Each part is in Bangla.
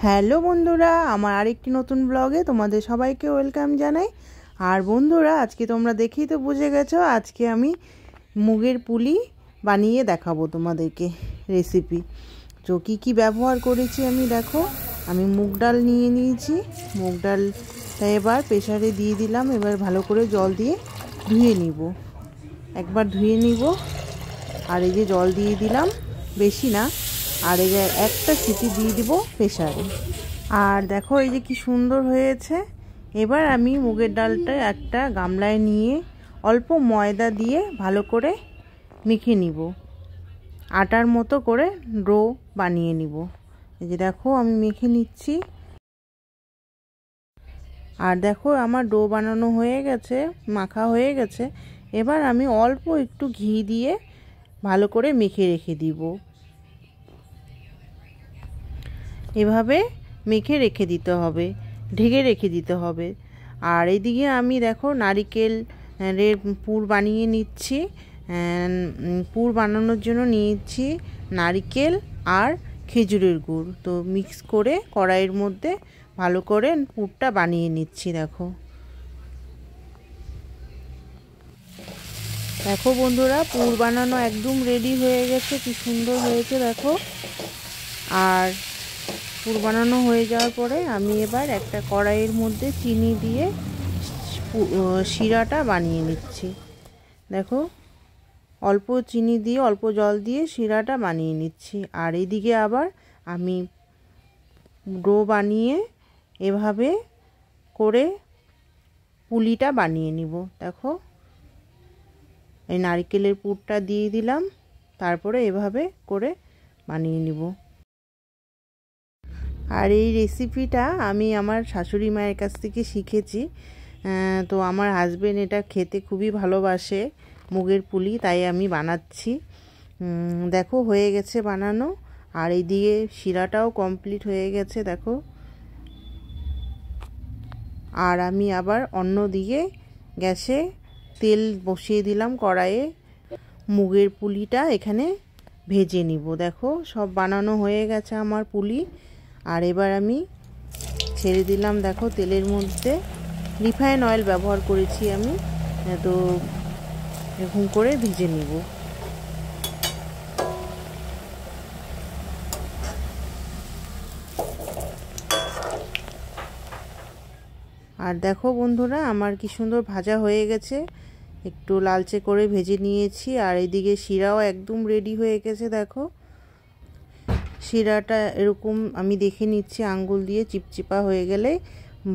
হ্যালো বন্ধুরা, আমার আরেকটি নতুন ব্লগে তোমাদের সবাইকে ওয়েলকাম জানাই। আর বন্ধুরা, আজকে তোমরা দেখেই তো বুঝে গেছো, আজকে আমি মুগের পুলি বানিয়ে দেখাবো তোমাদেরকে রেসিপি। তো কী ব্যবহার করেছি আমি দেখো, আমি মুগ ডাল নিয়ে নিয়েছি। মুগ ডালটা এবার প্রেসারে দিয়ে দিলাম। এবার ভালো করে জল দিয়ে ধুয়ে নিব, একবার ধুয়ে নিব। আর এই যে জল দিয়ে দিলাম, বেশি না, আর এই যে একটা সিটি দিয়ে দিব প্রেসারে। আর দেখো এই যে কি সুন্দর হয়েছে। এবার আমি মুগের ডালটা একটা গামলায় নিয়ে অল্প ময়দা দিয়ে ভালো করে মেখে নিব, আটার মতো করে ডো বানিয়ে নিব। এই যে দেখো আমি মেখে নিচ্ছি। আর দেখো আমার ডো বানানো হয়ে গেছে, মাখা হয়ে গেছে। এবার আমি অল্প একটু ঘি দিয়ে ভালো করে মেখে রেখে দিব। এভাবে মেখে রেখে দিতে হবে, ঢেকে রেখে দিতে হবে। আর এইদিকে আমি দেখো নারিকেলের পুর বানিয়ে নিচ্ছি। পুর বানানোর জন্য নিয়েছি নারিকেল আর খেজুরের গুড়। তো মিক্স করে কড়াইয়ের মধ্যে ভালো করে পুরটা বানিয়ে নিচ্ছি। দেখো দেখো বন্ধুরা, পুর বানানো একদম রেডি হয়ে গেছে, কি সুন্দর হয়েছে দেখো। আর পুর বানানো হয়ে যাওয়ার পরে আমি এবার একটা কড়াইয়ের মধ্যে চিনি দিয়ে শিরাটা বানিয়ে নিচ্ছি। দেখো অল্প চিনি দিয়ে অল্প জল দিয়ে শিরাটা বানিয়ে নিচ্ছি। আর এইদিকে আবার আমি ডো বানিয়ে এভাবে করে পুলিটা বানিয়ে নিব। দেখো এই নারকেলের পুরটা দিয়ে দিলাম, তারপরে এভাবে করে বানিয়ে নিব। আর এই রেসিপিটা আমি আমার শাশুড়ি মায়ের কাছ থেকে শিখেছি। তো আমার হাজবেন্ড এটা খেতে খুবই ভালোবাসে, মুগের পুলি, তাই আমি বানাচ্ছি। দেখো হয়ে গেছে বানানো। আর এইদিকে শিরাটাও কমপ্লিট হয়ে গেছে দেখো। আর আমি আবার অন্য দিকে গ্যাসে তেল বসিয়ে দিলাম কড়াইয়ে, মুগের পুলিটা এখানে ভেজে নিব। দেখো সব বানানো হয়ে গেছে আমার পুলি। আর এবার আমি ছেড়ে দিলাম দেখো তেলের মধ্যে। রিফাইন অয়েল ব্যবহার করেছি আমি। তো এরকম করে ভেজে নিব। আর দেখো বন্ধুরা, আমার কি সুন্দর ভাজা হয়ে গেছে, একটু লালচে করে ভেজে নিয়েছি। আর এইদিকে শিরাও একদম রেডি হয়ে গেছে। দেখো শিরাটা এরকম আমি দেখে নিচ্ছি, আঙ্গুল দিয়ে চিপচিপা হয়ে গেলে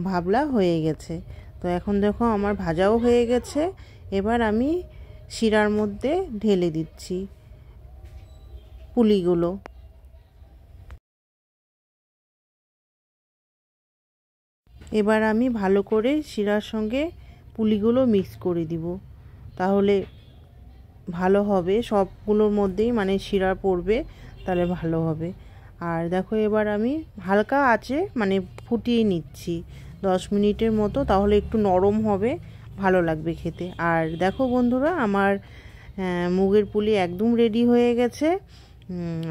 ভাবলা হয়ে গেছে। তো এখন দেখো আমার ভাজাও হয়ে গেছে। এবার আমি শিরার মধ্যে ঢেলে দিচ্ছি পুলিগুলো। এবার আমি ভালো করে শিরার সঙ্গে পুলিগুলো মিক্স করে দিব, তাহলে ভালো হবে। সবগুলোর মধ্যেই মানে শিরা পড়বে, তাহলে ভালো হবে। আর দেখো এবার আমি হালকা আঁচে মানে ফুটিয়ে নিচ্ছি 10 মিনিটের মতো, তাহলে একটু নরম হবে, ভালো লাগবে খেতে। আর দেখো বন্ধুরা, আমার মুগের পুলি একদম রেডি হয়ে গেছে।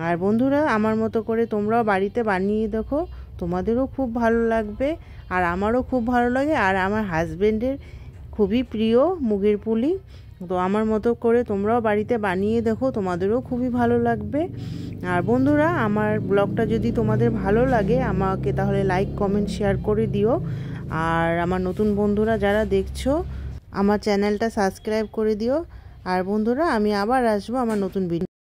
আর বন্ধুরা, আমার মতো করে তোমরাও বাড়িতে বানিয়ে দেখো, তোমাদেরও খুব ভালো লাগবে। আর আমারও খুব ভালো লাগে। আর আমার হাজবেন্ডের খুবই প্রিয় মুগের পুলি। তো আমার মতো করে তোমরাও বাড়িতে বানিয়ে দেখো, তোমাদেরও খুবই ভালো লাগবে। আর বন্ধুরা, আমার ব্লগটা যদি তোমাদের ভালো লাগে আমাকে তাহলে লাইক কমেন্ট শেয়ার করে দিও। আর আমার নতুন বন্ধুরা যারা দেখছো, আমার চ্যানেলটা সাবস্ক্রাইব করে দিও। আর বন্ধুরা, আমি আবার আসবো আমার নতুন ভিডিও।